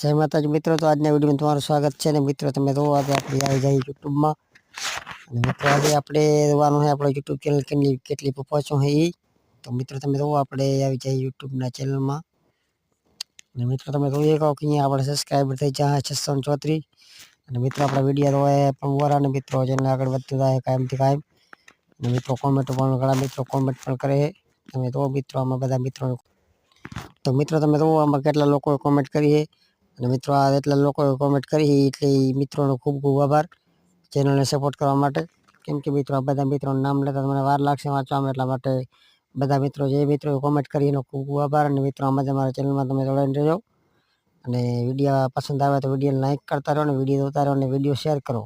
જય માતાજી મિત્રો, તો આજના વિડીયોમાં તમારું સ્વાગત છે. અને મિત્રો તમે જોવો આજે આપણે આવી જાય યુટ્યુબમાં, અને મિત્રો આજે આપણે જોવાનું છે આપણો યુટ્યુબ ચેનલ કેટલી પહોંચો છે એ. તો મિત્રો તમે જોવો આપણે આવી જાય યુટ્યુબના ચેનલમાં, અને મિત્રો તમે જોઈએ કહો કે અહીંયા આપણે સબસ્ક્રાઈબર થઈ જાય 634. અને મિત્રો આપણા વિડીયો જોવે પણ વરા અને મિત્રો ચેનલ આગળ વધતું જાય કાયમથી કાયમ. અને મિત્રો કોમેન્ટ પણ ઘણા મિત્રો કોમેન્ટ પણ કરે. તમે તો મિત્રો આમાં બધા મિત્રો, તો મિત્રો તમે જોવો આમાં કેટલા લોકોએ કોમેન્ટ કરી છે. અને મિત્રો આ એટલા લોકોએ કોમેન્ટ કરી એટલે મિત્રોનો ખૂબ ખૂબ આભાર ચેનલને સપોર્ટ કરવા માટે. કેમ કે મિત્રો આ બધા મિત્રોનું નામ લેતા મને વાર લાગશે વાંચવામાં, એટલા માટે બધા મિત્રો જે મિત્રોએ કોમેન્ટ કરી એનો ખૂબ ખૂબ આભાર. અને મિત્રો આમાં તમારા ચેનલમાં તમે જોડાઈને રહેજો. અને વિડીયો પસંદ આવે તો વિડીયોને લાઈક કરતા રહો, અને વિડીયો જોતા રહો, અને વિડીયો શેર કરો.